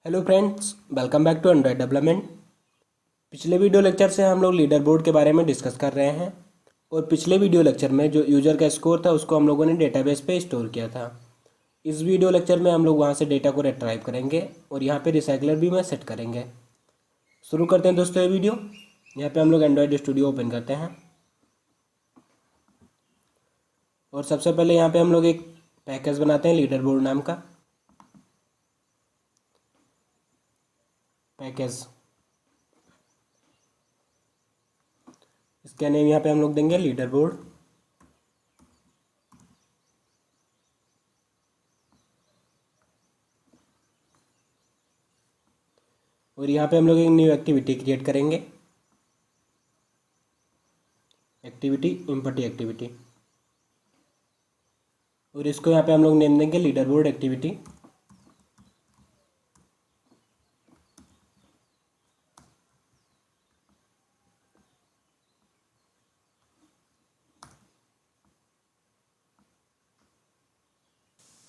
Hello friends, welcome back to android development. पिछले video lecture से हम लोग लीडर बोर्ड के बारे में डिस्कस कर रहे हैं और पिछले वीडियो लेक्चर में जो यूज़र का स्कोर था उसको हम लोगों ने डेटाबेस पे स्टोर किया था। इस वीडियो लेक्चर में हम लोग वहाँ से डेटा को रिट्राइव करेंगे और यहाँ पे रिसाइकलर भी में सेट करेंगे। शुरू करते हैं दोस्तों ये वीडियो। यहाँ पे हम लोग एंड्रॉयड स्टूडियो ओपन करते हैं और सबसे पहले यहाँ पे हम लोग एक पैकेज बनाते हैं लीडर बोर्ड नाम का पैकेज। इसका नेम यहाँ पे हम लोग देंगे लीडर बोर्ड। और यहाँ पे हम लोग एक न्यू एक्टिविटी क्रिएट करेंगे, एक्टिविटी इम्पटी एक्टिविटी, और इसको यहाँ पे हम लोग नेम देंगे लीडर बोर्ड एक्टिविटी।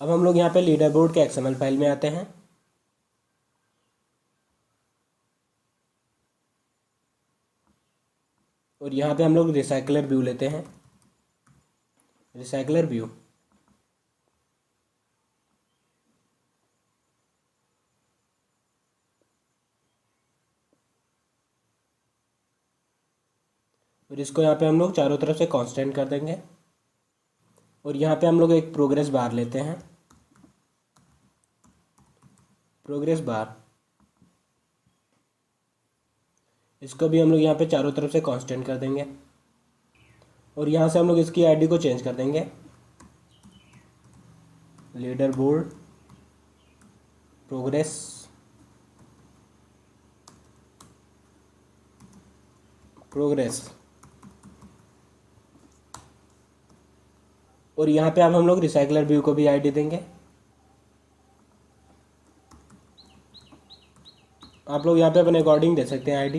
अब हम लोग यहाँ पे लीडर बोर्ड के एक्सएमएल फाइल में आते हैं और यहाँ पे हम लोग रिसाइकलर व्यू लेते हैं, रिसाइकलर व्यू। और इसको यहाँ पे हम लोग चारों तरफ से कांस्टेंट कर देंगे और यहाँ पे हम लोग एक प्रोग्रेस बार लेते हैं, प्रोग्रेस बार। इसको भी हम लोग यहाँ पे चारों तरफ से कांस्टेंट कर देंगे और यहाँ से हम लोग इसकी आईडी को चेंज कर देंगे, लीडर बोर्ड प्रोग्रेस प्रोग्रेस। और यहाँ पे अब हम लोग रिसाइकलर व्यू को भी आईडी देंगे। आप लोग यहाँ पे अपने अकॉर्डिंग दे सकते हैं आईडी।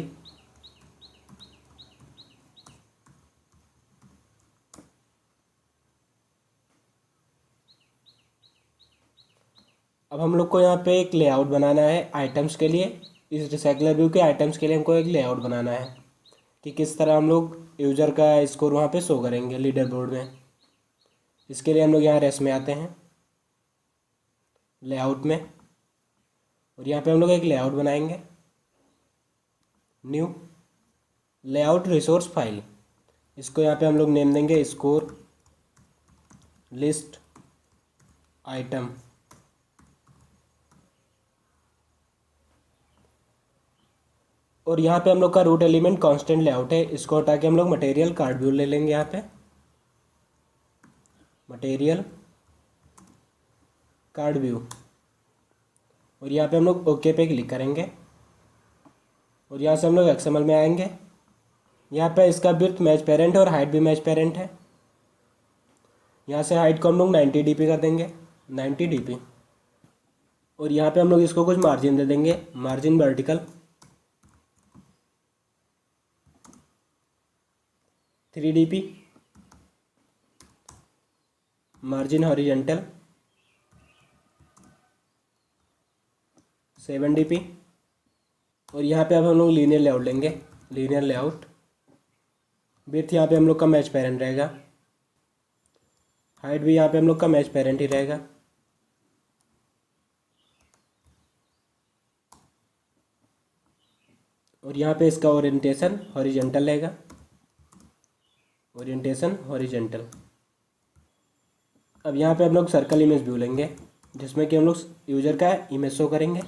अब हम लोग को यहाँ पे एक लेआउट बनाना है आइटम्स के लिए। इस रिसाइकलर व्यू के आइटम्स के लिए हमको एक लेआउट बनाना है कि किस तरह हम लोग यूज़र का स्कोर वहाँ पे शो करेंगे लीडर बोर्ड में। इसके लिए हम लोग यहाँ रेस में आते हैं, लेआउट में, और यहाँ पे हम लोग एक लेआउट बनाएंगे, न्यू लेआउट रिसोर्स फाइल। इसको यहाँ पे हम लोग नेम देंगे स्कोर लिस्ट आइटम। और यहाँ पे हम लोग का रूट एलिमेंट कांस्टेंट लेआउट है, इसको हटा के हम लोग मटेरियल कार्ड व्यू ले लेंगे। यहाँ पे मटेरियल कार्ड व्यू और यहाँ पे हम लोग ओके पे क्लिक करेंगे और यहाँ से हम लोग एक्सएमएल में आएंगे। यहाँ पे इसका विड्थ मैच पेरेंट है और हाइट भी मैच पेरेंट है। यहाँ से हाइट को हम लोग 90 dp कर देंगे, 90 dp। और यहाँ पे हम लोग इसको कुछ मार्जिन दे देंगे, margin vertical 3 dp, margin horizontal 7 dp। और यहाँ पे अब हम लोग लीनियर लेआउट लेंगे, लीनियर लेआउट। विड्थ यहाँ पे हम लोग का मैच पेरेंट रहेगा, हाइट भी यहाँ पे हम लोग का मैच पेरेंट ही रहेगा। और यहाँ पे इसका ओरिएंटेशन हॉरिजेंटल रहेगा, ओरिएंटेशन हॉरिजेंटल। अब यहाँ पे हम लोग सर्कल इमेज व्यू लेंगे जिसमें कि हम लोग यूज़र का इमेज शो करेंगे।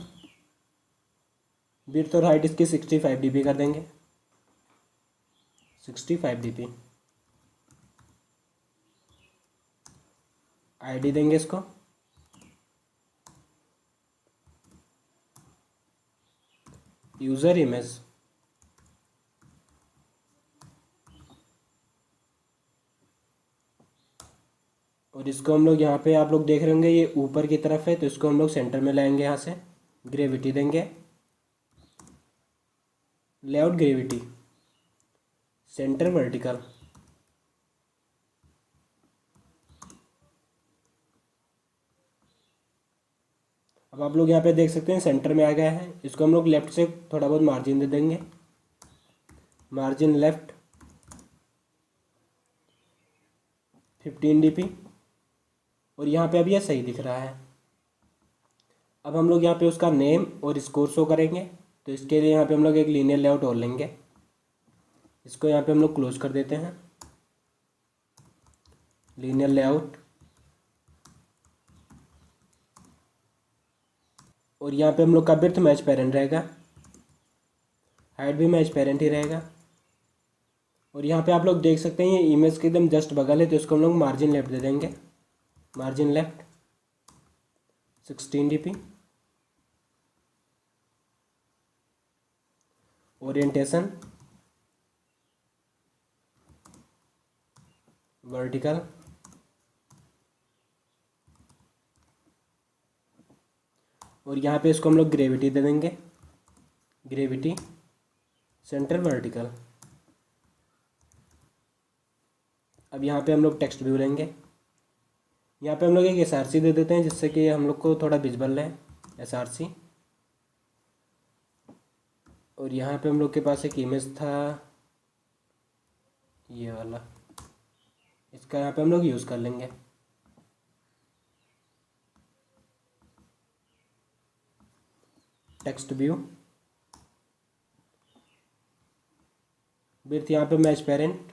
विड्थ और हाइट इसकी 65 dp कर देंगे, 65 dp। आईडी देंगे इसको, यूज़र इमेज। और इसको हम लोग यहाँ पे आप लोग देख रहे होंगे ये ऊपर की तरफ है, तो इसको हम लोग सेंटर में लाएंगे। यहाँ से ग्रेविटी देंगे, लेआउट ग्रेविटी सेंटर वर्टिकल। अब आप लोग यहाँ पे देख सकते हैं सेंटर में आ गया है। इसको हम लोग लेफ़्ट से थोड़ा बहुत मार्जिन दे देंगे, मार्जिन लेफ़्ट 15 dp, और यहाँ पे अब यह सही दिख रहा है। अब हम लोग यहाँ पे उसका नेम और स्कोर शो करेंगे, तो इसके लिए यहाँ पे हम लोग एक लीनियर लेआउट और लेंगे। इसको यहाँ पे हम लोग क्लोज कर देते हैं, लीनियर लेआउट, और यहाँ पे हम लोग का विड्थ मैच पेरेंट रहेगा, हाइट भी मैच पेरेंट ही रहेगा। और यहाँ पे आप लोग देख सकते हैं ये इमेज के एकदम जस्ट बगल है, तो इसको हम लोग मार्जिन लेफ्ट दे देंगे, margin left 16 dp। Orientation vertical, और यहाँ पे इसको हम लोग ग्रेविटी दे देंगे, ग्रेविटी सेंटर वर्टिकल। अब यहाँ पे हम लोग टेक्स्ट व्यू लेंगे, यहाँ पे हम लोग एक SRC दे देते हैं जिससे कि हम लोग को थोड़ा विजिबल रहे, SRC। और यहाँ पे हम लोग के पास एक इमेज था ये वाला, इसका यहाँ पे हम लोग यूज़ कर लेंगे। टेक्स्ट व्यू, विड्थ यहाँ पे match parent,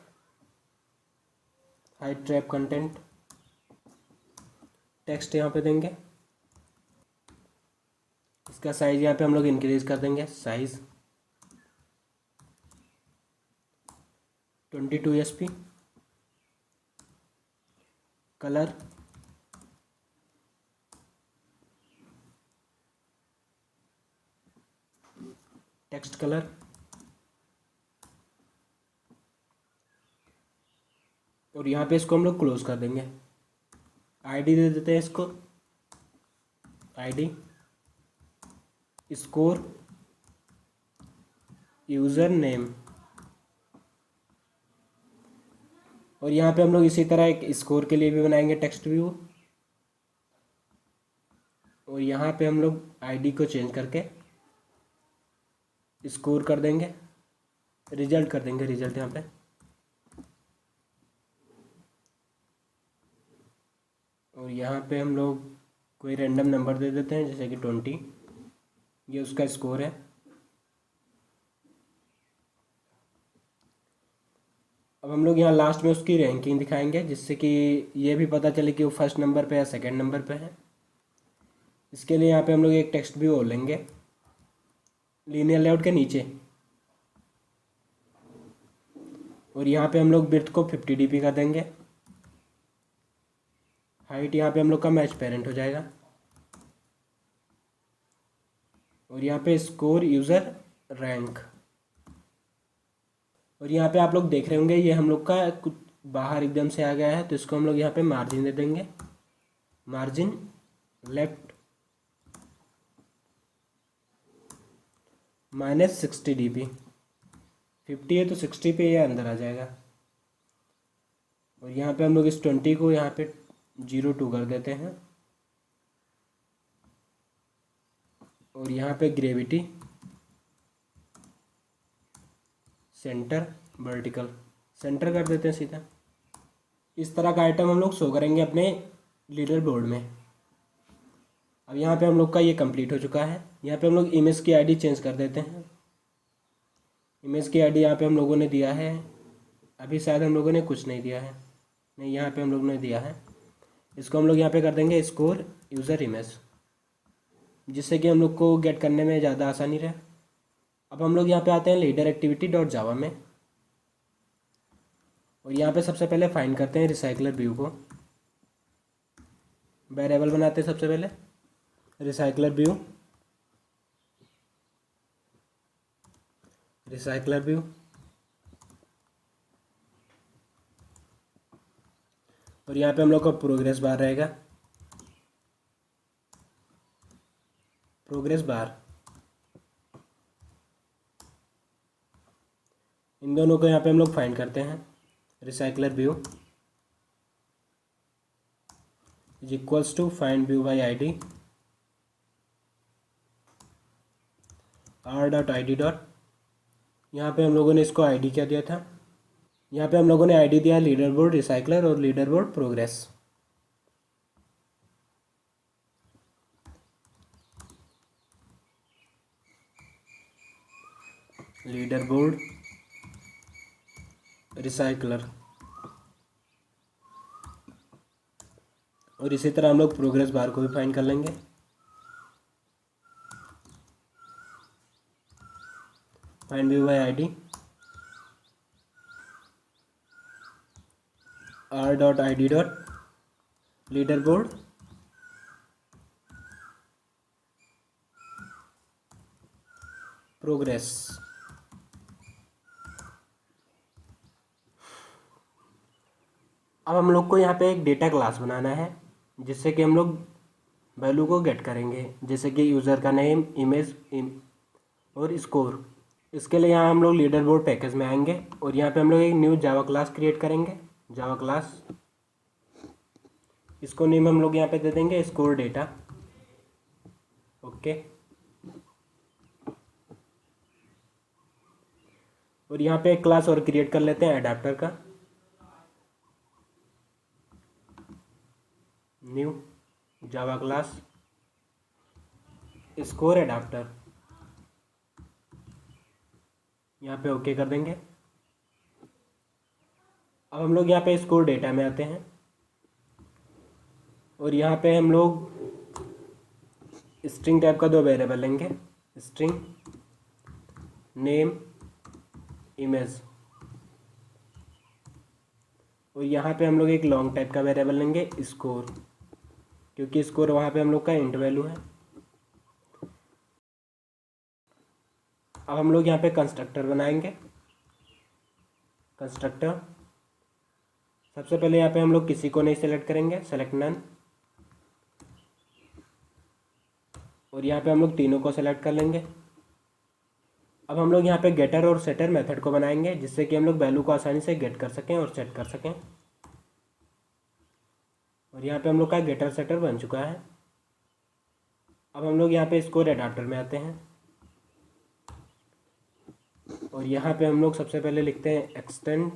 height trap content, text यहाँ पे देंगे। इसका साइज़ यहाँ पे हम लोग इंक्रीज कर देंगे, size 22 SP। Colour text colour, और यहाँ पे इसको हम लोग क्लोज कर देंगे। आईडी दे देते हैं इसको, आईडी, स्कोर, यूज़र नेम, और यहाँ पे हम लोग इसी तरह एक स्कोर के लिए भी बनाएंगे टेक्स्ट व्यू, और यहाँ पे हम लोग आईडी को चेंज करके स्कोर कर देंगे, रिजल्ट कर देंगे, रिजल्ट यहाँ पे। और यहाँ पे हम लोग कोई रैंडम नंबर दे देते हैं जैसे कि 20, ये उसका स्कोर है। अब हम लोग यहाँ लास्ट में उसकी रैंकिंग दिखाएंगे जिससे कि ये भी पता चले कि वो फर्स्ट नंबर पे या सेकंड नंबर पे है। इसके लिए यहाँ पे हम लोग एक टेक्स्ट व्यू और लेंगे लीनियर लेआउट के नीचे, और यहाँ पे हम लोग विड्थ को 50 dp कर देंगे, हाइट यहाँ पे हम लोग का मैच पेरेंट हो जाएगा, और यहाँ पे स्कोर, यूज़र, रैंक। और यहाँ पे आप लोग देख रहे होंगे ये हम लोग का कुछ बाहर एकदम से आ गया है, तो इसको हम लोग यहाँ पे मार्जिन दे देंगे, मार्जिन लेफ्ट -60 dp, 50 है तो 60 पे ये अंदर आ जाएगा। और यहाँ पे हम लोग इस 20 को यहाँ पे 02 कर देते हैं, और यहाँ पे ग्रेविटी सेंटर वर्टिकल, सेंटर कर देते हैं सीधा। इस तरह का आइटम हम लोग शो करेंगे अपने लीडर बोर्ड में। अब यहाँ पे हम लोग का ये कंप्लीट हो चुका है। यहाँ पे हम लोग इमेज की आईडी चेंज कर देते हैं। इमेज की आईडी यहाँ पे हम लोगों ने दिया है, अभी शायद हम लोगों ने कुछ नहीं दिया है, नहीं यहाँ पे हम लोगों ने दिया है। इसको हम लोग यहाँ पे कर देंगे स्कोर यूज़र इमेज, जिससे कि हम लोग को गेट करने में ज़्यादा आसानी रहे। अब हम लोग यहाँ पे आते हैं लीडर एक्टिविटी डॉट जावा में, और यहाँ पे सबसे पहले फाइंड करते हैं रिसाइकलर व्यू को। वेरिएबल बनाते हैं सबसे पहले रिसाइकलर व्यू, रिसाइकलर व्यू, और यहाँ पे हम लोग का प्रोग्रेस बार रहेगा, प्रोग्रेस बार। इन दोनों को यहाँ पे हम लोग फाइंड करते हैं। Recycler view is equals to find view by ID, r.id. यहाँ पे हम लोगों ने इसको आईडी क्या दिया था, यहाँ पे हम लोगों ने आईडी दिया लीडर बोर्ड रिसाइकलर और leader board progress. Leader board recycler, और इसी तरह हम लोग प्रोग्रेस बार को भी फाइंड कर लेंगे। Find view by ID r.id. Leader board progress. अब हम लोग को यहाँ पे एक डेटा क्लास बनाना है जिससे कि हम लोग वैल्यू को गेट करेंगे, जैसे कि यूज़र का नेम, इमेज और स्कोर। इसके लिए यहाँ हम लोग लीडर बोर्ड पैकेज में आएंगे और यहाँ पे हम लोग एक न्यू जावा क्लास क्रिएट करेंगे, जावा क्लास। इसको नेम हम लोग यहाँ पे दे देंगे स्कोर डेटा। ओके, और यहाँ पे एक क्लास और क्रिएट कर लेते हैं एडाप्टर का, new Java class score adapter. यहाँ पे ओके कर देंगे। अब हम लोग यहाँ पे स्कोर डेटा में आते हैं और यहाँ पे हम लोग स्ट्रिंग टाइप का दो वेरिएबल लेंगे, स्ट्रिंग नेम इमेज, और यहाँ पे हम लोग एक लॉन्ग टाइप का वेरिएबल लेंगे स्कोर, क्योंकि स्कोर वहाँ पे हम लोग का इंट वैल्यू है। अब हम लोग यहाँ पे कंस्ट्रक्टर बनाएंगे। कंस्ट्रक्टर सबसे पहले यहाँ पे हम लोग किसी को नहीं सेलेक्ट करेंगे, सेलेक्ट नन, और यहाँ पे हम लोग तीनों को सेलेक्ट कर लेंगे। अब हम लोग यहाँ पे गेटर और सेटर मेथड को बनाएंगे जिससे कि हम लोग वैल्यू को आसानी से गेट कर सकें और सेट कर सकें। और यहाँ पे हम लोग का गेटर सेटर बन चुका है। अब हम लोग यहाँ पे स्कोर एडाप्टर में आते हैं और यहाँ पे हम लोग सबसे पहले लिखते हैं extend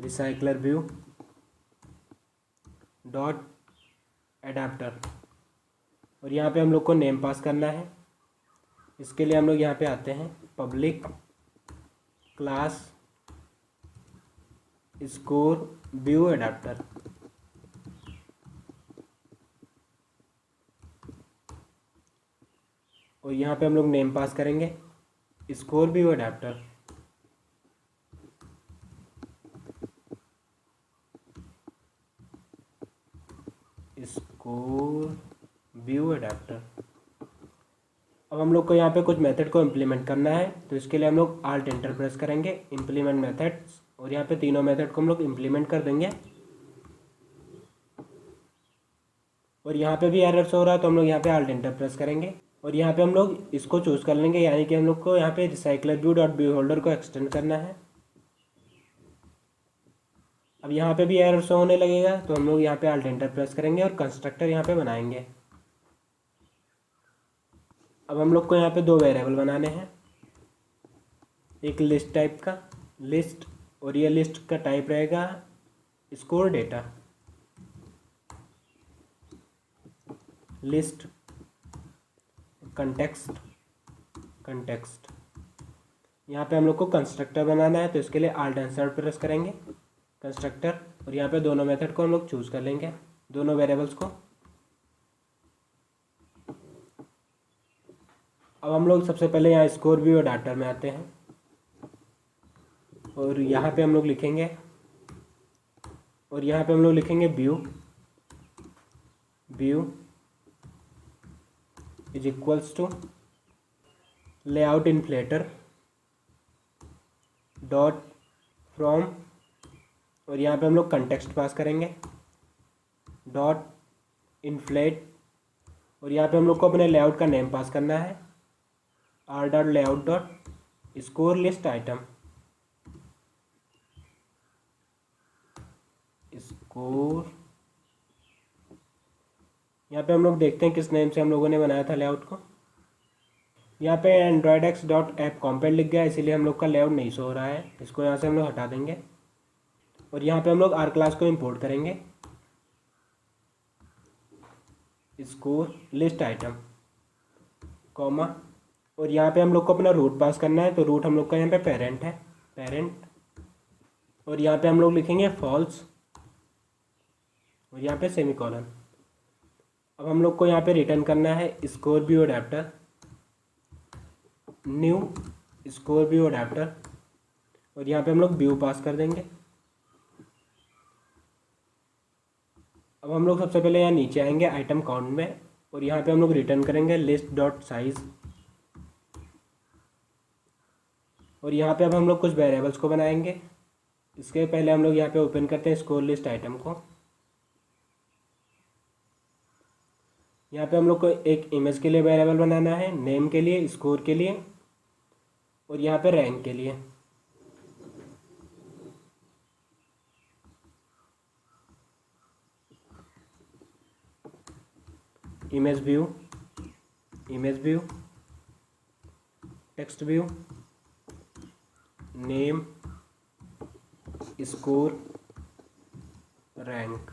recycler view dot adapter, और यहाँ पे हम लोग को नेम पास करना है। इसके लिए हम लोग यहाँ पे आते हैं public class score view adapter, और यहाँ पे हम लोग नेम पास करेंगे score view adapter. Score view adapter. अब हम लोग को यहाँ पे कुछ मेथड को इम्प्लीमेंट करना है, तो इसके लिए हम लोग आल्ट एंटर प्रेस करेंगे, इम्प्लीमेंट मेथड्स, और यहाँ पे तीनों मेथड को हम लोग इम्प्लीमेंट कर देंगे। और यहाँ पे भी एरर शो हो रहा है तो हम लोग यहाँ पे आल्ट एंटर प्रेस करेंगे और यहाँ पे हम लोग इसको चूज़ कर लेंगे, यानी कि हम लोग को यहाँ पे recycler view dot view holder को एक्सटेंड करना है। अब यहाँ पे भी एरर शो होने लगेगा तो हम लोग यहाँ पे आल्ट एंटर प्रेस करेंगे और कंस्ट्रक्टर यहाँ पे बनाएंगे। अब हम लोग को यहाँ पे दो वेरिएबल बनाने हैं, एक लिस्ट टाइप का लिस्ट, और ये लिस्ट का टाइप रहेगा score data list context context. यहाँ पे हम लोग को कंस्ट्रक्टर बनाना है तो इसके लिए आल्ट इंसर्ट प्रेस करेंगे कंस्ट्रक्टर, और यहाँ पे दोनों मेथड को हम लोग चूज़ कर लेंगे, दोनों वेरिएबल्स को। अब हम लोग सबसे पहले यहाँ स्कोर व्यू एडाप्टर में आते हैं और यहाँ पे हम लोग लिखेंगे, और यहाँ पे हम लोग लिखेंगे view view is equals to layout inflater dot from, और यहाँ पे हम लोग कंटेक्स्ट पास करेंगे डॉट इन्फ्लेट, और यहाँ पे हम लोग को अपने लेआउट का नेम पास करना है R dot layout dot score list item score. यहाँ पे हम लोग देखते हैं किस नेम से हम लोगों ने बनाया था लेआउट को, यहाँ पे androidx.app.compat लिख गया, इसीलिए हम लोग का लेआउट नहीं शो हो रहा है। इसको यहाँ से हम लोग हटा देंगे और यहाँ पे हम लोग आर क्लास को इंपोर्ट करेंगे, स्कोर लिस्ट आइटम कॉमा, और यहाँ पे हम लोग को अपना रूट पास करना है। तो रूट हम लोग का यहाँ पे पेरेंट है, पेरेंट, और यहाँ पे हम लोग लिखेंगे फॉल्स और यहाँ पे सेमीकोलन। अब हम लोग को यहाँ पे रिटर्न करना है score view adapter, new score view adapter, और यहाँ पे हम लोग व्यू पास कर देंगे। अब हम लोग सबसे पहले यहाँ नीचे आएंगे आइटम काउंट में, और यहाँ पे हम लोग रिटर्न करेंगे लिस्ट डॉट साइज, और यहाँ पे अब हम लोग कुछ वेरिएबल्स को बनाएंगे। इसके पहले हम लोग यहाँ पे ओपन करते हैं स्कोर लिस्ट आइटम को। यहाँ पे हम लोग को एक इमेज के लिए वेरिएबल बनाना है, नेम के लिए, स्कोर के लिए, और यहाँ पे रैंक के लिए। Image view, image view, text view, name, score, rank.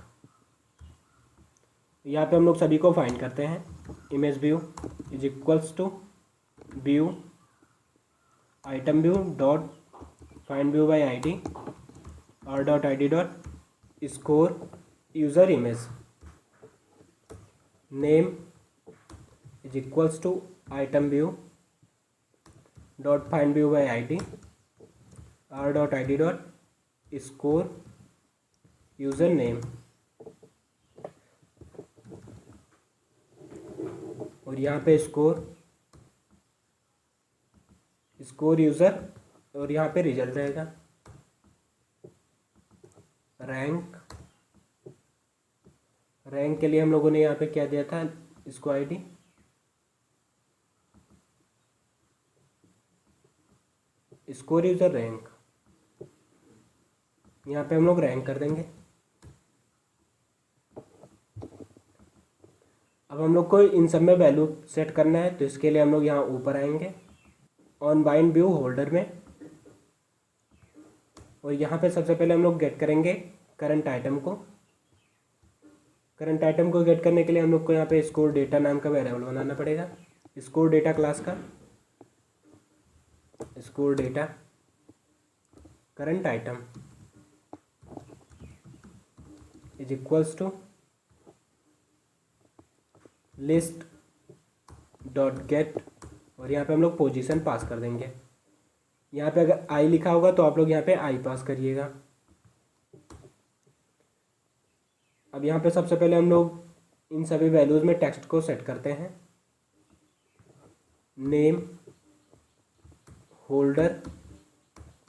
यहाँ पे हम लोग सभी को फाइंड करते हैं। Image view is equals to view item view dot find view by ID R dot I D dot score user image, name is equals to item view dot find view by ID R dot I D dot score user name, और यहाँ पे score, score user, और यहाँ पे result रहेगा। Rank, rank के लिए हम लोगों ने यहाँ पे क्या दिया था, इसको आईडी, स्कोर यूज़र रैंक, यहाँ पे हम लोग रैंक कर देंगे। अब हम लोग को इन सब में वैल्यू सेट करना है, तो इसके लिए हम लोग यहाँ ऊपर आएंगे ऑन बाइंड व्यू होल्डर में, और यहाँ पे सबसे पहले हम लोग गेट करेंगे करंट आइटम को। करंट आइटम को गेट करने के लिए हम लोग को यहाँ पे स्कोर डेटा नाम का वेरिएबल बनाना पड़ेगा। स्कोर डेटा क्लास का score data current item is equals to list dot get, और यहाँ पे हम लोग पोजीशन पास कर देंगे। यहाँ पे अगर आई लिखा होगा तो आप लोग यहाँ पे आई पास करिएगा। अब यहाँ पे सबसे पहले हम लोग इन सभी वैल्यूज़ में टेक्स्ट को सेट करते हैं। Name holder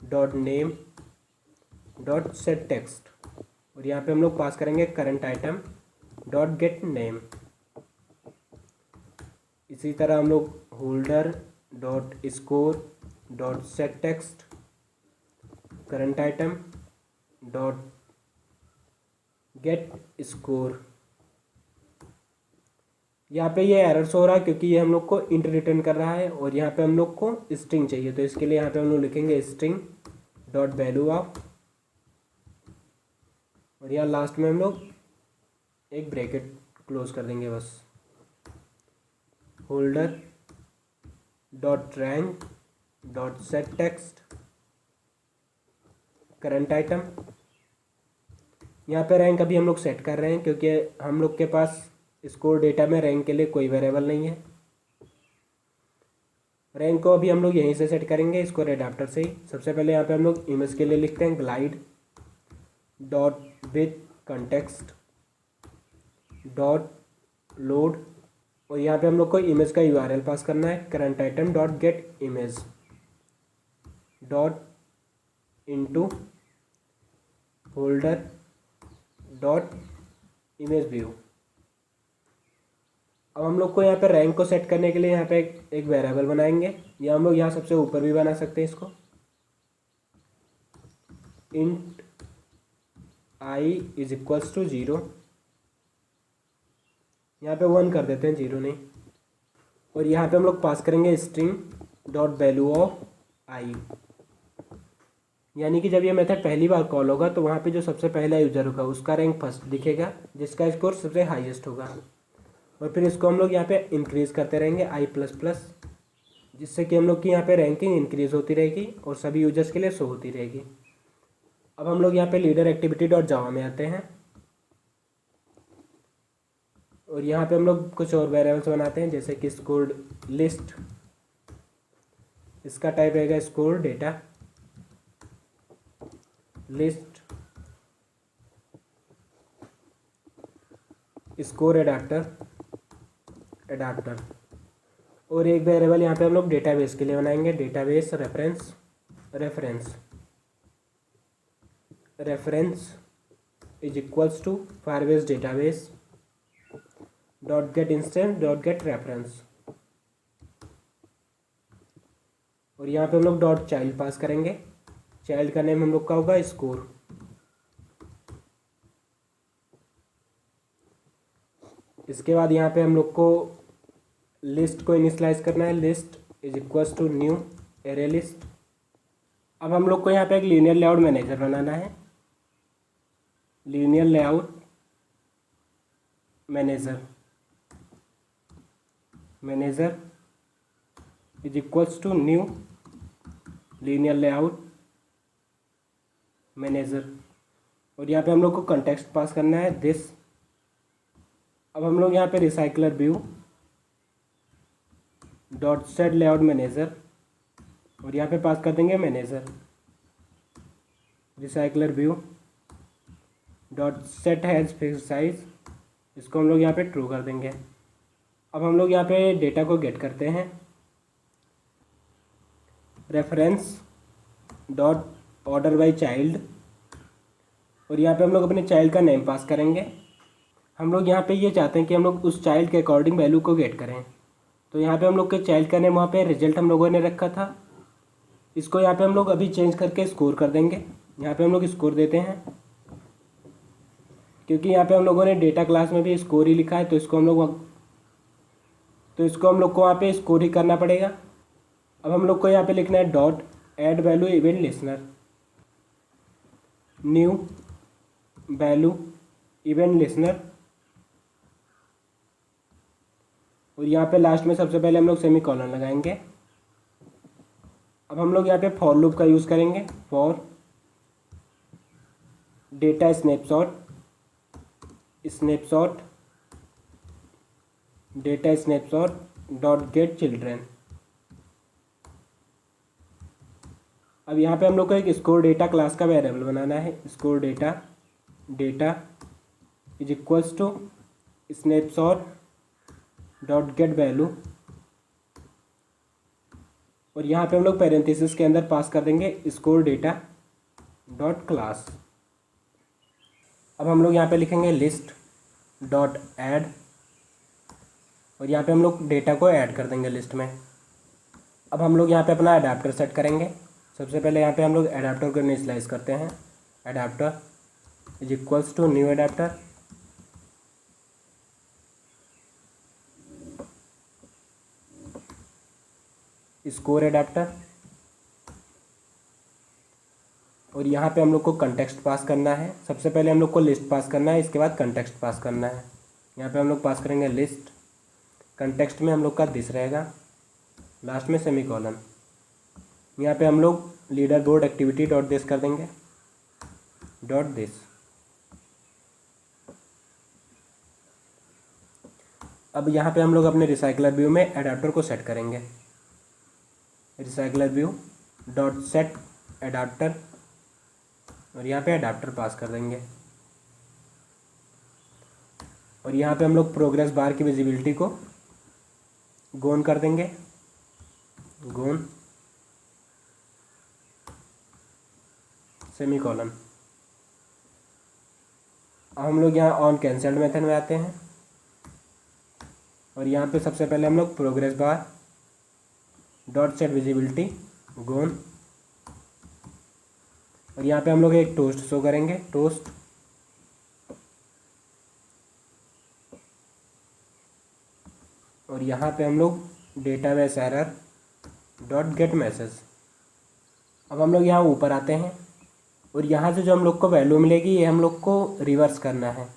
dot name dot set text, और यहाँ पे हम लोग पास करेंगे current item dot gate name. इसी तरह हम लोग holder dot score dot set text current item dot gate score. यहाँ पे ये एरर शो हो रहा है क्योंकि ये हम लोग को इंट रिटर्न कर रहा है, और यहाँ पे हम लोग को स्ट्रिंग चाहिए। तो इसके लिए यहाँ पे हम लोग लिखेंगे स्ट्रिंग डॉट वैल्यू ऑफ, और यहाँ लास्ट में हम लोग एक ब्रैकेट क्लोज कर देंगे बस। Holder dot rank dot set text current item. यहाँ पे रैंक अभी हम लोग सेट कर रहे हैं क्योंकि हम लोग के पास स्कोर डेटा में रैंक के लिए कोई वेरिएबल नहीं है। रैंक को अभी हम लोग यहीं से सेट करेंगे, स्कोर एडाप्टर से ही। सबसे पहले यहाँ पे हम लोग इमेज के लिए लिखते हैं glide dot with context dot load, और यहाँ पे हम लोग को इमेज का यूआरएल पास करना है current item dot gate image dot into holder dot image view. अब हम लोग को यहाँ पे रैंक को सेट करने के लिए यहाँ पे एक वेरिएबल बनाएंगे, या हम लोग यहाँ सबसे ऊपर भी बना सकते हैं इसको। Int I is equals to 0, यहाँ पे 1 कर देते हैं, 0 नहीं। और यहाँ पे हम लोग पास करेंगे स्ट्रिंग डॉट वैल्यू ऑफ आई, यानी कि जब ये मेथड पहली बार कॉल होगा तो वहाँ पे जो सबसे पहला यूजर होगा उसका रैंक फर्स्ट दिखेगा, जिसका स्कोर सबसे हाईएस्ट होगा। और फिर इसको हम लोग यहाँ पे इंक्रीज़ करते रहेंगे आई प्लस प्लस, जिससे कि हम लोग की यहाँ पे रैंकिंग इंक्रीज़ होती रहेगी और सभी यूजर्स के लिए शो होती रहेगी। अब हम लोग यहाँ पे लीडर एक्टिविटी डॉट जावा में आते हैं और यहाँ पे हम लोग कुछ और वेरिएबल्स बनाते हैं, जैसे कि स्कोर लिस्ट, इसका टाइप रहेगा score data list, score adapter और एक वेरिएबल यहाँ पे हम लोग डेटाबेस के लिए बनाएंगे, database reference is equals to Firebase database dot get instance dot get reference. और यहाँ पे हम लोग डॉट चाइल्ड पास करेंगे, चाइल्ड का नेम हम लोग का होगा स्कोर। इसके बाद यहाँ पे हम लोग को लिस्ट को इनिशियलाइज करना है, list is equals to new array list. अब हम लोग को यहाँ पे एक लीनियर लेआउट मैनेजर बनाना है, linear layout manager is equals to new linear layout manager. और यहाँ पे हम लोग को कंटेक्स्ट पास करना है दिस। अब हम लोग यहाँ पे recycler view dot set layout manager और यहाँ पे पास कर देंगे manager, recycler view dot set has fixed size, इसको हम लोग यहाँ पे ट्रू कर देंगे। अब हम लोग यहाँ पे डेटा को गेट करते हैं, reference dot order by child और यहाँ पे हम लोग अपने चाइल्ड का नेम पास करेंगे। हम लोग यहाँ पे ये चाहते हैं कि हम लोग उस चाइल्ड के अकॉर्डिंग वैल्यू को गेट करें, तो यहाँ पे हम लोग के चाइल्ड का नेम वहाँ पे रिजल्ट हम लोगों ने रखा था, इसको यहाँ पे हम लोग अभी चेंज करके स्कोर कर देंगे। यहाँ पे हम लोग स्कोर देते हैं, क्योंकि यहाँ पे हम लोगों ने डेटा क्लास में भी स्कोर ही लिखा है, तो इसको हम लोग को वहाँ पे स्कोर ही करना पड़ेगा। अब हम लोग को यहाँ पे लिखना है dot add value event listener, new value event listener और यहाँ पे लास्ट में सबसे पहले हम लोग सेमीकोलन लगाएंगे। अब हम लोग यहाँ पे फॉर लूप का यूज़ करेंगे, for data snapshot dot get children. अब यहाँ पे हम लोग को एक स्कोर डेटा क्लास का वेरिएबल बनाना है, score data is equals to snapshot dot get value और यहाँ पे हम लोग पैरेंथेसिस के अंदर पास कर देंगे स्कोर डेटा डॉट क्लास। अब हम लोग यहाँ पे लिखेंगे लिस्ट डॉट ऐड और यहाँ पे हम लोग डेटा को ऐड कर देंगे लिस्ट में। अब हम लोग यहाँ पे अपना अडाप्टर सेट करेंगे। सबसे पहले यहाँ पे हम लोग अडाप्टर को इनिशियलाइज करते हैं, adapter is equals to new adapter score adapter और यहाँ पे हम लोग को कंटेक्स्ट पास करना है। सबसे पहले हम लोग को लिस्ट पास करना है, इसके बाद कंटेक्स्ट पास करना है। यहाँ पे हम लोग पास करेंगे लिस्ट, कंटेक्स्ट में हम लोग का दिस रहेगा, लास्ट में सेमीकोलन। यहाँ पे हम लोग leader board activity dot this कर देंगे, डॉट दिस। अब यहाँ पे हम लोग अपने रिसाइकलर व्यू में अडाप्टर को सेट करेंगे, recycler view dot set adapter और यहाँ पे अडाप्टर पास कर देंगे और यहाँ पे हम लोग प्रोग्रेस बार की विजिबिलिटी को गोन कर देंगे, गोन सेमीकोलन। अब हम लोग यहाँ ऑन कैंसल्ड मेथड में आते हैं और यहाँ पे सबसे पहले हम लोग progress bar dot set visibility gone और यहाँ पे हम लोग एक टोस्ट शो करेंगे, टोस्ट और यहाँ पे हम लोग database error dot gate message. अब हम लोग यहाँ ऊपर आते हैं और यहाँ से जो हम लोग को वैल्यू मिलेगी ये हम लोग को रिवर्स करना है।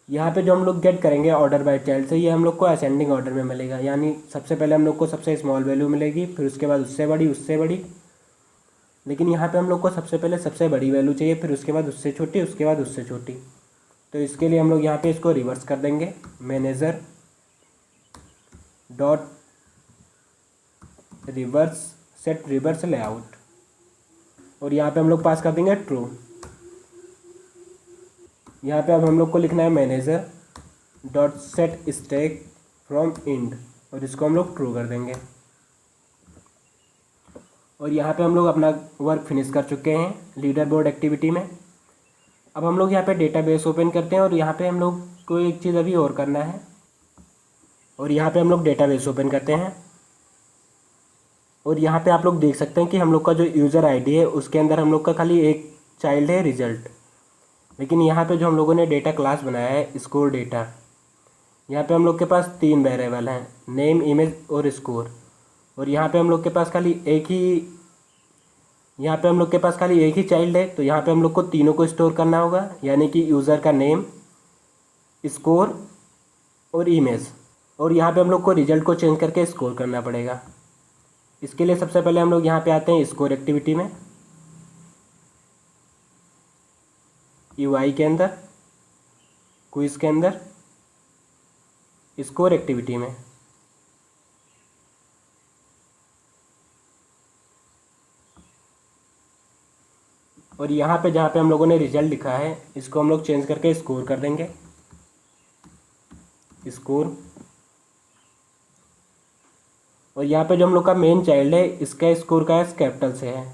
यहाँ पे जो हम लोग गेट करेंगे ऑर्डर बाय चाइल्ड से, ये हम लोग को असेंडिंग ऑर्डर में मिलेगा, यानी सबसे पहले हम लोग को सबसे स्मॉल वैल्यू मिलेगी, फिर उसके बाद उससे बड़ी, उससे बड़ी। लेकिन यहाँ पे हम लोग को सबसे पहले सबसे बड़ी वैल्यू चाहिए, फिर उसके बाद उससे छोटी, उसके बाद उससे छोटी। तो इसके लिए हम लोग यहाँ पे इसको रिवर्स कर देंगे, manager dot reverse set reverse layout, और यहाँ पे हम लोग पास कर देंगे ट्रू। यहाँ पे अब हम लोग को लिखना है manager dot set stack from end, और इसको हम लोग ट्रू कर देंगे। और यहाँ पे हम लोग अपना वर्क फिनिश कर चुके हैं लीडर बोर्ड एक्टिविटी में। अब हम लोग यहाँ पे डेटाबेस ओपन करते हैं और यहाँ पे हम लोग को एक चीज़ अभी और करना है, और यहाँ पे हम लोग डेटाबेस ओपन करते हैं और यहाँ पे आप लोग देख सकते हैं कि हम लोग का जो यूज़र आईडी है उसके अंदर हम लोग का खाली एक चाइल्ड है रिजल्ट। लेकिन यहाँ पे जो हम लोगों ने डेटा क्लास बनाया है स्कोर डेटा, यहाँ पे हम लोग के पास 3 वेरिएबल हैं, नेम, इमेज और स्कोर। और यहाँ पे हम लोग के पास खाली एक ही चाइल्ड है, तो यहाँ पे हम लोग को तीनों को स्टोर करना होगा, यानी कि यूज़र का नेम, स्कोर और इमेज। और यहाँ पे हम लोग को रिजल्ट को चेंज करके स्कोर करना पड़ेगा। इसके लिए सबसे पहले हम लोग यहाँ पे आते हैं स्कोर एक्टिविटी में, यूआई के अंदर, क्विज के अंदर, स्कोर एक्टिविटी में। और यहाँ पे जहाँ पे हम लोगों ने रिजल्ट लिखा है इसको हम लोग चेंज करके स्कोर कर देंगे, स्कोर। और यहाँ पे जो हम लोग का मेन चाइल्ड है इसका स्कोर का एस कैपिटल से है।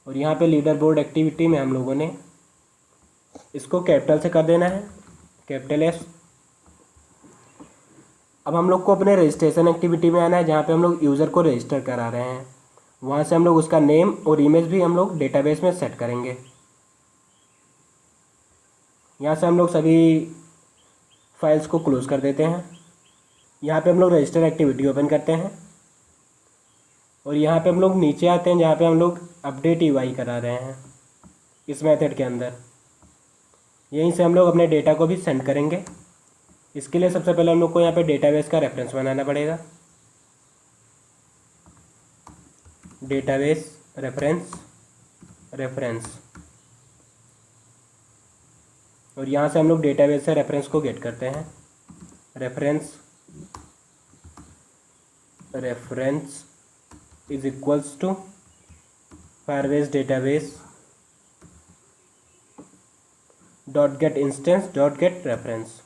और यहाँ पे लीडर बोर्ड एक्टिविटी में हम लोगों ने इसको कैपिटल से कर देना है, कैपिटल एस। अब हम लोग को अपने रजिस्ट्रेशन एक्टिविटी में आना है, जहाँ पे हम लोग यूज़र को रजिस्टर करा रहे हैं। वहाँ से हम लोग उसका नेम और इमेज भी हम लोग डेटाबेस में सेट करेंगे। यहाँ से हम लोग सभी फाइल्स को क्लोज कर देते हैं। यहाँ पे हम लोग रजिस्टर एक्टिविटी ओपन करते हैं और यहाँ पे हम लोग नीचे आते हैं जहाँ पे हम लोग अपडेट यूआई करा रहे हैं इस मेथड के अंदर। यहीं से हम लोग अपने डेटा को भी सेंड करेंगे। इसके लिए सबसे पहले हम लोग को यहाँ पे डेटाबेस का रेफरेंस बनाना पड़ेगा, डेटाबेस रेफरेंस। और यहाँ से हम लोग डेटाबेस से रेफरेंस को गेट करते हैं, reference is equals to Firebase database dot get instance dot get reference.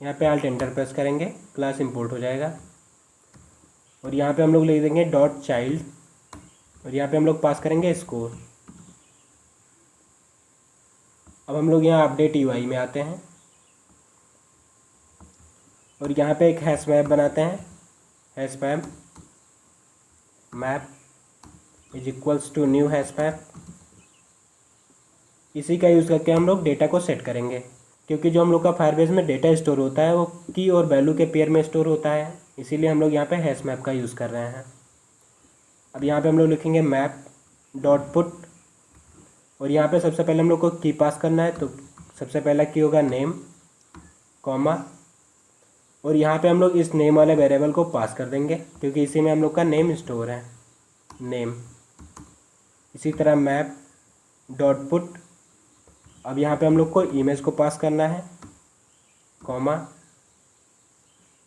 यहाँ पे आल्ट एंटर प्रेस करेंगे, क्लास इंपोर्ट हो जाएगा। और यहाँ पे हम लोग लिख देंगे डॉट चाइल्ड, और यहाँ पे हम लोग पास करेंगे स्कोर। अब हम लोग यहाँ अपडेट यूआई में आते हैं और यहाँ पे एक हैश मैप बनाते हैं, hash map is equals to new hash map. इसी का यूज़ करके हम लोग डेटा को सेट करेंगे, क्योंकि जो हम लोग का फायरबेस में डेटा स्टोर होता है वो की और वैल्यू के पेयर में स्टोर होता है, इसीलिए हम लोग यहाँ पे हैश मैप का यूज़ कर रहे हैं। अब यहाँ पे हम लोग लिखेंगे मैप डॉट पुट, और यहाँ पे सबसे पहले हम लोग को की पास करना है, तो सबसे पहला की होगा नेम, कॉमा, और यहाँ पे हम लोग इस नेम वाले वेरिएबल को पास कर देंगे क्योंकि इसी में हम लोग का नेम स्टोर है, नेम। इसी तरह मैप डॉट पुट, अब यहाँ पे हम लोग को इमेज को पास करना है, कॉमा,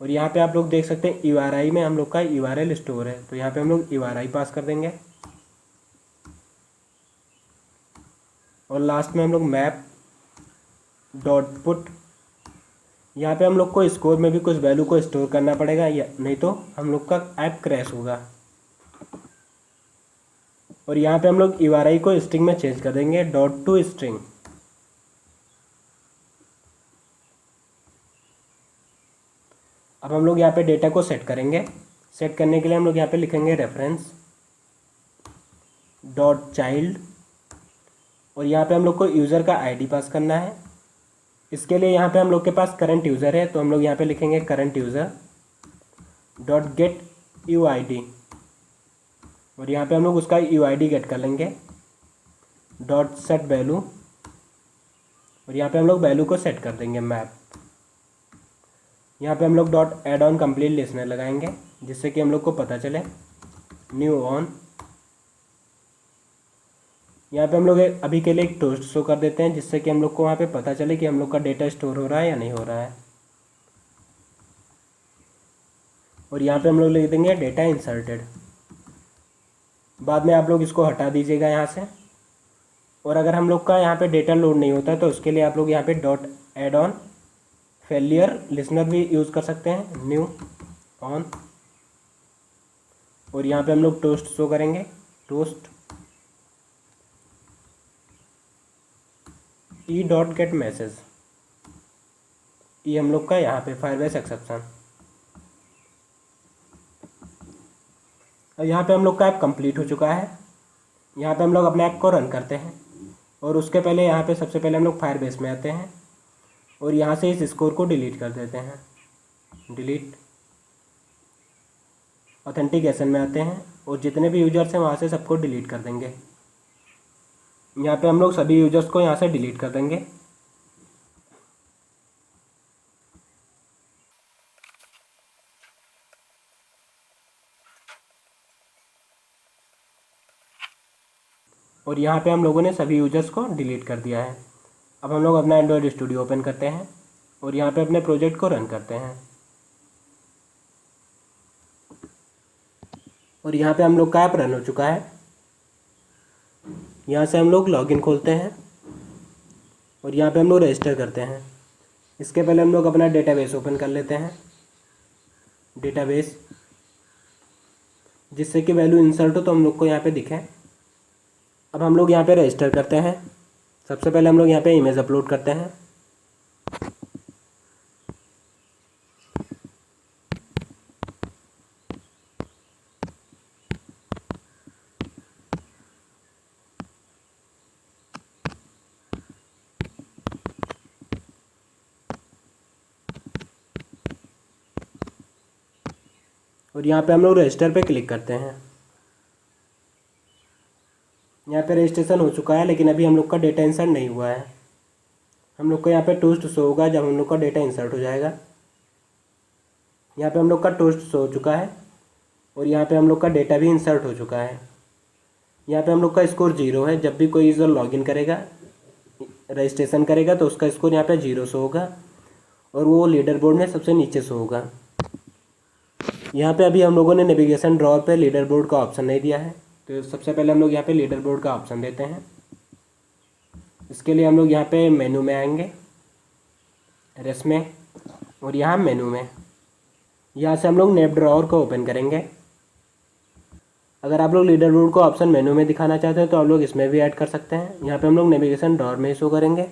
और यहाँ पे आप लोग देख सकते हैं URI में हम लोग का URL स्टोर है, तो यहाँ पे हम लोग URI पास कर देंगे। और लास्ट में हम लोग मैप डॉट पुट, यहाँ पे हम लोग को स्कोर में भी कुछ वैल्यू को स्टोर करना पड़ेगा, या नहीं तो हम लोग का ऐप क्रैश होगा। और यहाँ पे हम लोग URI को स्ट्रिंग में चेंज कर देंगे, डॉट टू स्ट्रिंग। अब हम लोग यहाँ पे डेटा को सेट करेंगे। सेट करने के लिए हम लोग यहाँ पे लिखेंगे रेफरेंस डॉट चाइल्ड, और यहाँ पे हम लोग को यूज़र का आईडी पास करना है। इसके लिए यहाँ पे हम लोग के पास करंट यूज़र है, तो हम लोग यहाँ पे लिखेंगे current user dot gate UID, और यहाँ पे हम लोग उसका UID गेट कर लेंगे। डॉट सेट वैल्यू, और यहाँ पे हम लोग वैल्यू को सेट कर देंगे मैप। यहाँ पे हम लोग dot add on complete listener लगाएंगे, जिससे कि हम लोग को पता चले न्यू ऑन। यहाँ पे हम लोग अभी के लिए एक टोस्ट शो कर देते हैं, जिससे कि हम लोग को वहाँ पे पता चले कि हम लोग का डेटा स्टोर हो रहा है या नहीं हो रहा है। और यहाँ पे हम लोग लिख देंगे डेटा इंसर्टेड। बाद में आप लोग इसको हटा दीजिएगा यहाँ से। और अगर हम लोग का यहाँ पे डेटा लोड नहीं होता है तो उसके लिए आप लोग यहाँ पे dot add on failure listener भी यूज़ कर सकते हैं, न्यू ऑन। और यहाँ पे हम लोग टोस्ट शो करेंगे, toast E dot gate message. ये हम लोग का यहाँ पे फायरबेस एक्सेप्शन। और यहाँ पे हम लोग का ऐप कंप्लीट हो चुका है। यहाँ पे हम लोग अपने ऐप को रन करते हैं, और उसके पहले यहाँ पे सबसे पहले हम लोग फायरबेस में आते हैं और यहाँ से इस स्कोर को डिलीट कर देते हैं। डिलीट। ऑथेंटिकेशन में आते हैं और जितने भी यूजर्स हैं वहाँ से सबको डिलीट कर देंगे। यहाँ पे हम लोग सभी यूजर्स को यहाँ से डिलीट कर देंगे। और यहाँ पे हम लोगों ने सभी यूजर्स को डिलीट कर दिया है। अब हम लोग अपना एंड्रॉयड स्टूडियो ओपन करते हैं और यहाँ पे अपने प्रोजेक्ट को रन करते हैं। और यहाँ पे हम लोग का ऐप रन हो चुका है। यहाँ से हम लोग लॉगिन खोलते हैं और यहाँ पे हम लोग रजिस्टर करते हैं। इसके पहले हम लोग अपना डेटाबेस ओपन कर लेते हैं, डेटाबेस, जिससे कि वैल्यू इंसर्ट हो तो हम लोग को यहाँ पे दिखे। अब हम लोग यहाँ पे रजिस्टर करते हैं। सबसे पहले हम लोग यहाँ पे इमेज अपलोड करते हैं। और यहाँ पे हम लोग रजिस्टर पे क्लिक करते हैं। यहाँ पे रजिस्ट्रेशन हो चुका है, लेकिन अभी हम लोग का डेटा इंसर्ट नहीं हुआ है। हम लोग को यहाँ पे टोस्ट शो होगा जब हम लोग का डेटा इंसर्ट हो जाएगा। यहाँ पे हम लोग का टोस्ट शो हो चुका है और यहाँ पे हम लोग का डेटा भी इंसर्ट हो चुका है। यहाँ पे हम लोग का स्कोर 0 है। जब भी कोई यूज़र लॉगिन करेगा, रजिस्ट्रेशन करेगा, तो उसका स्कोर यहाँ पे 0 शो होगा और वो लीडर बोर्ड में सबसे नीचे शो होगा। यहाँ पे अभी हम लोगों ने नेविगेशन ड्रॉअर पे लीडर बोर्ड का ऑप्शन नहीं दिया है, तो सबसे पहले हम लोग यहाँ पे लीडर बोर्ड का ऑप्शन देते हैं। इसके लिए हम लोग यहाँ पे मेनू में आएंगे, रेस में, और यहाँ मेनू में यहाँ से हम लोग नेव ड्रॉअर को ओपन करेंगे। अगर आप लोग लीडर बोर्ड को ऑप्शन मेनू में दिखाना चाहते हैं तो आप लोग इसमें भी ऐड कर सकते हैं। यहाँ पे हम लोग नेविगेशन ड्रॉअर में ही शो करेंगे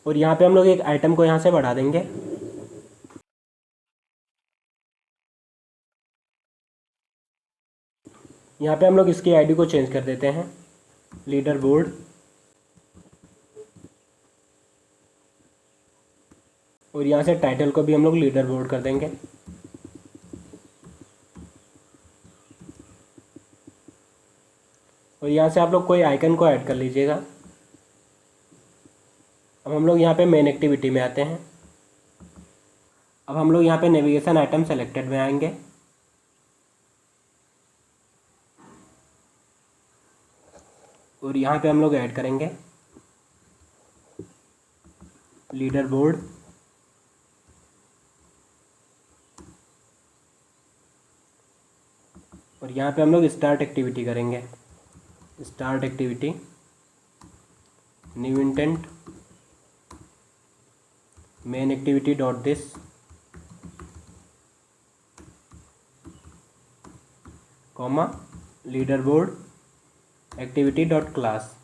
और यहाँ पे हम लोग एक आइटम को यहाँ से बढ़ा देंगे। यहाँ पे हम लोग इसकी आईडी को चेंज कर देते हैं, लीडर बोर्ड, और यहाँ से टाइटल को भी हम लोग लीडर बोर्ड कर देंगे। और यहाँ से आप लोग कोई आइकन को ऐड कर लीजिएगा। अब हम लोग यहाँ पे मेन एक्टिविटी में आते हैं। अब हम लोग यहाँ पे नेविगेशन आइटम सेलेक्टेड में आएंगे और यहाँ पे हम लोग ऐड करेंगे लीडर बोर्ड, और यहाँ पे हम लोग स्टार्ट एक्टिविटी करेंगे। Start activity, new intent, main activity dot this, comma, leader board activity dot class.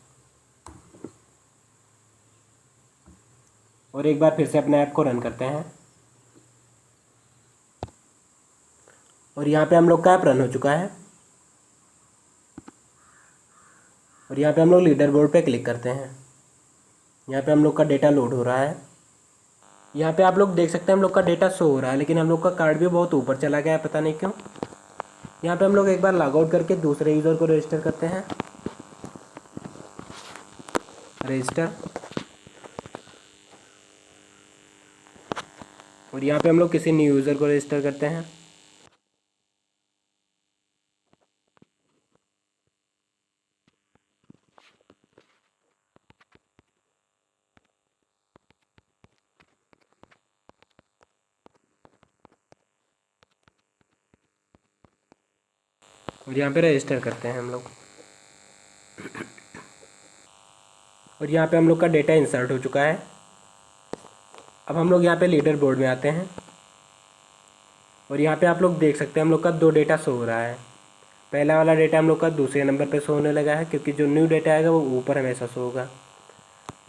और एक बार फिर से अपने ऐप को रन करते हैं और यहाँ पे हम लोग का ऐप रन हो चुका है। और यहाँ पे हम लोग लीडर बोर्ड पे क्लिक करते हैं। यहाँ पे हम लोग का डेटा लोड हो रहा है। यहाँ पे आप लोग देख सकते हैं हम लोग का डेटा शो हो रहा है, लेकिन हम लोग का कार्ड भी बहुत ऊपर चला गया है, पता नहीं क्यों। यहाँ पे हम लोग एक बार लॉग आउट करके दूसरे यूज़र को रजिस्टर करते हैं, रजिस्टर। और यहाँ पे हम लोग किसी न्यू यूज़र को रजिस्टर करते हैं। और यहाँ पे रजिस्टर करते हैं हम लोग। और यहाँ पे हम लोग का डेटा इंसर्ट हो चुका है। अब हम लोग यहाँ पे लीडर बोर्ड में आते हैं और यहाँ पे आप लोग देख सकते हैं हम लोग का 2 डेटा शो हो रहा है। पहला वाला डेटा हम लोग का दूसरे नंबर पे शो होने लगा है, क्योंकि जो न्यू डेटा आएगा वो ऊपर हमेशा शो होगा।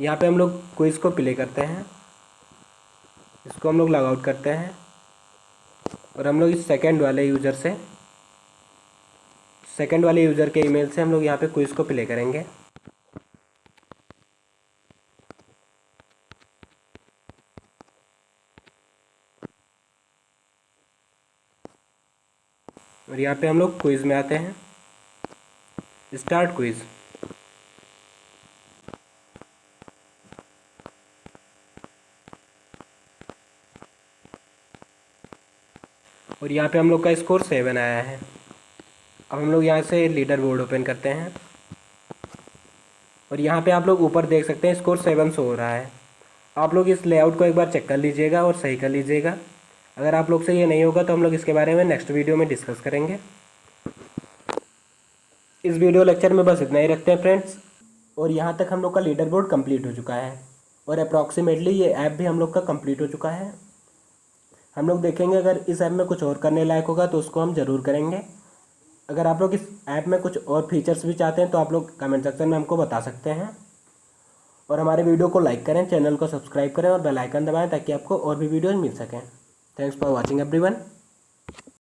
यहाँ पे हम लोग क्विज़ को प्ले करते हैं, इसको हम लोग लॉग आउट करते हैं और हम लोग इस सेकंड वाले यूज़र के ईमेल से हम लोग यहाँ पे क्विज़ को प्ले करेंगे। और यहाँ पे हम लोग क्विज़ में आते हैं, स्टार्ट क्विज़। और यहाँ पे हम लोग का स्कोर 7 आया है। अब हम लोग यहाँ से लीडर बोर्ड ओपन करते हैं और यहाँ पे आप लोग ऊपर देख सकते हैं स्कोर 7 शो हो रहा है। आप लोग इस लेआउट को एक बार चेक कर लीजिएगा और सही कर लीजिएगा। अगर आप लोग से ये नहीं होगा तो हम लोग इसके बारे में नेक्स्ट वीडियो में डिस्कस करेंगे। इस वीडियो लेक्चर में बस इतना ही रखते हैं फ्रेंड्स। और यहाँ तक हम लोग का लीडर बोर्ड कंप्लीट हो चुका है और अप्रॉक्सीमेटली ये ऐप भी हम लोग का कंप्लीट हो चुका है। हम लोग देखेंगे अगर इस ऐप में कुछ और करने लायक होगा तो उसको हम ज़रूर करेंगे। अगर आप लोग इस ऐप में कुछ और फीचर्स भी चाहते हैं तो आप लोग कमेंट सेक्शन में हमको बता सकते हैं। और हमारे वीडियो को लाइक करें, चैनल को सब्सक्राइब करें और बेल आइकन दबाएं ताकि आपको और भी वीडियोज़ मिल सकें। Thanks for watching everyone.